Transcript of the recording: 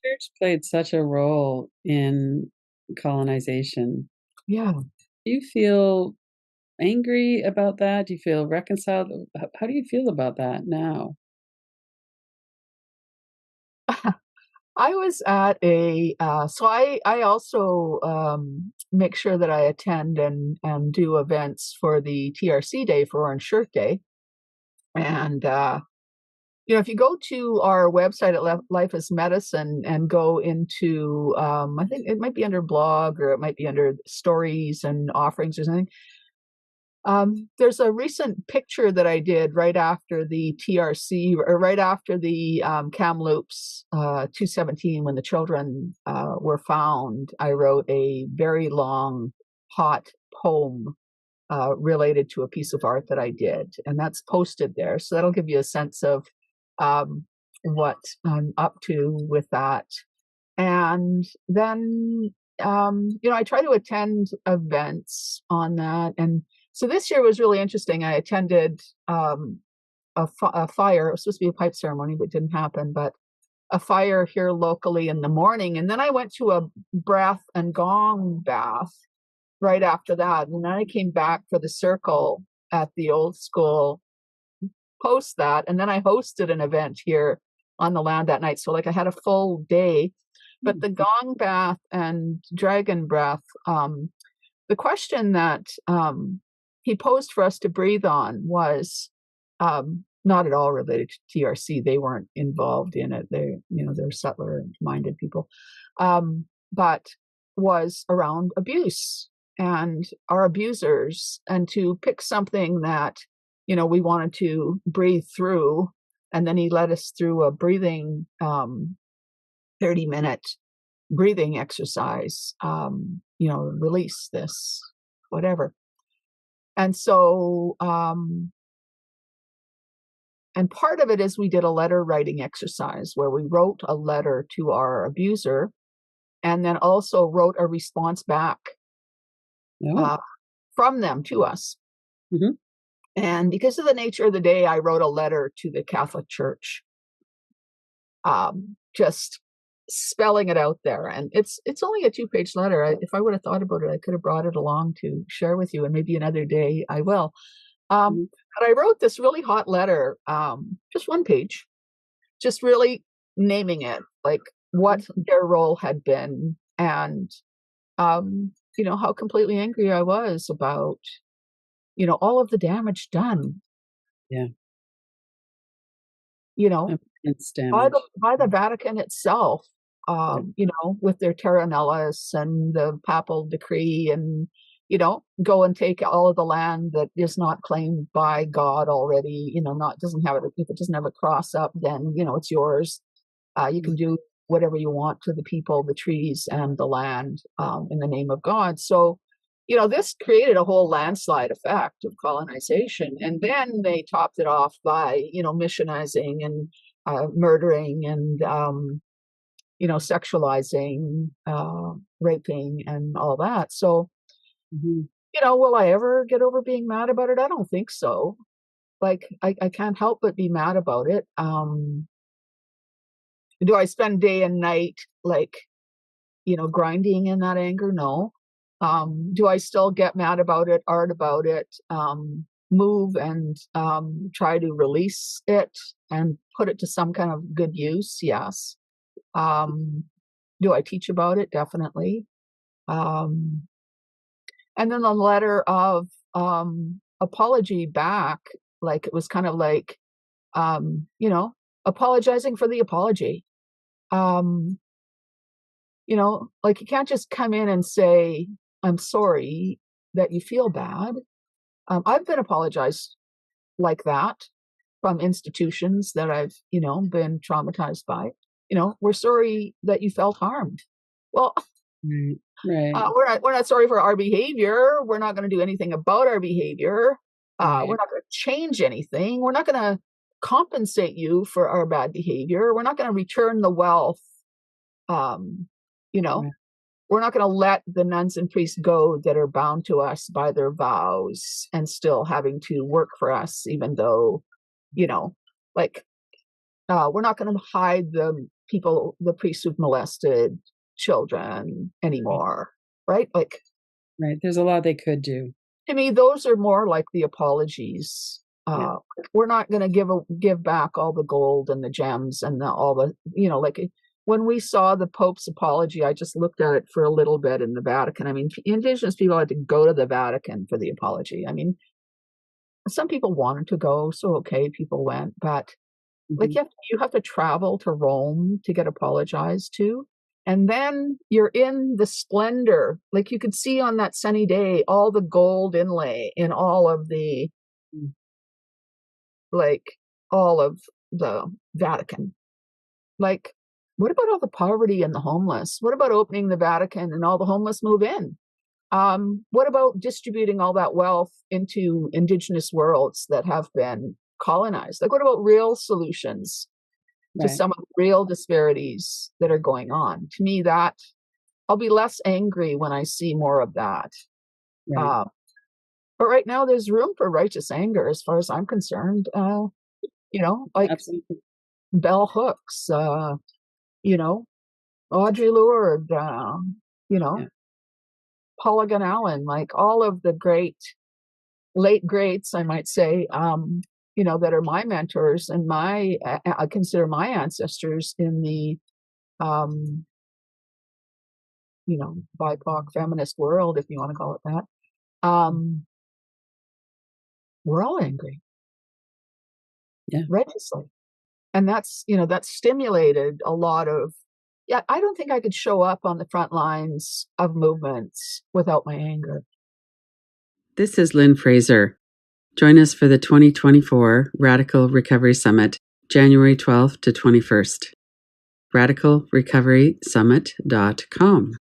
church played such a role in colonization. Yeah. Do you feel angry about that? Do you feel reconciled? How do you feel about that now? I was at so I also make sure that I attend and do events for the TRC Day for Orange Shirt Day. And, if you go to our website at Life is Medicine and go into, I think it might be under blog or it might be under stories and offerings or something. There's a recent picture that I did right after the TRC or right after the Kamloops 217 when the children were found. I wrote a very long, hot poem related to a piece of art that I did, and that's posted there. So that'll give you a sense of um, what I'm up to with that. And then, I try to attend events on that. And so this year was really interesting. I attended a fire. It was supposed to be a pipe ceremony, but it didn't happen. But a fire here locally in the morning. And then I went to a breath and gong bath right after that. And then I came back for the circle at the old school post that. And then I hosted an event here on the land that night. So like I had a full day. But Hmm. the gong bath and dragon breath, the question that he posed for us to breathe on was not at all related to TRC. They weren't involved in it. They're settler-minded people, but was around abuse and our abusers, and to pick something that we wanted to breathe through. And then he led us through a breathing 30-minute breathing exercise, release this, whatever. And so, and part of it is we did a letter writing exercise where we wrote a letter to our abuser and then also wrote a response back No. uh, from them to us. Hmm. And because of the nature of the day, I wrote a letter to the Catholic Church, just spelling it out there. And it's only a 2-page letter. If I would have thought about it, I could have brought it along to share with you, and maybe another day I will. Hmm. But I wrote this really hot letter, just 1 page, just really naming it, like what their role had been, and how completely angry I was about all of the damage done, Yeah. you know Immense by the damage. by the Vatican itself, Yeah. with their terra nullius and the papal decree, and go and take all of the land that is not claimed by God already. Not doesn't have it if it doesn't have a cross up, then it's yours. You can do whatever you want to the people, the trees, and the land in the name of God. So, this created a whole landslide effect of colonization, and then they topped it off by missionizing and murdering and sexualizing, raping, and all that. So, Hmm. will I ever get over being mad about it? I don't think so. Like, I can't help but be mad about it. Do I spend day and night like, grinding in that anger? No. Do I still get mad about it, art about it, move and try to release it and put it to some kind of good use? Yes. Um, do I teach about it? Definitely. Um, and then the letter of apology back, like it was kind of like, apologizing for the apology. Um, like you can't just come in and say, I'm sorry that you feel bad. I've been apologized like that from institutions that I've, been traumatized by. We're sorry that you felt harmed. Well, Right. Right. we're not sorry for our behavior. We're not going to do anything about our behavior. We're Right. not going to change anything. We're not going to compensate you for our bad behavior. We're not going to return the wealth. Um, you know, Right. we're not going to let the nuns and priests go that are bound to us by their vows and still having to work for us, even though, you know, like we're not going to hide the people, the priests who've molested children anymore, right? Like, Right. There's a lot they could do. to me, those are more like the apologies. Yeah. We're not going to give back all the gold and the gems and all the, like when we saw the Pope's apology, I just looked at it for a little bit in the Vatican. I mean, Indigenous people had to go to the Vatican for the apology. I mean, some people wanted to go, so okay, people went, but like Mhm. you have to travel to Rome to get apologized to. And then you're in the splendor. Like you could see on that sunny day, all the gold inlay in all of the, Mm. like, all of the Vatican. Like, what about all the poverty and the homeless? What about opening the Vatican and all the homeless move in? What about distributing all that wealth into Indigenous worlds that have been colonized? Like, what about real solutions to Right. some of the real disparities that are going on? To me, that I'll be less angry when I see more of that. Right. Uh, but right now, there's room for righteous anger, as far as I'm concerned. Like Absolutely. bell hooks, Audre Lorde, you know, Yeah. Paula Allen, like all of the late greats, I might say, that are my mentors and I consider my ancestors in the, um, BIPOC feminist world, if you want to call it that. Um, we're all angry, Yeah. righteously. And that's stimulated a lot of, yeah, I don't think I could show up on the front lines of movements without my anger. This is Lynn Fraser. Join us for the 2024 Radical Recovery Summit, January 12th to 21st. RadicalRecoverySummit.com.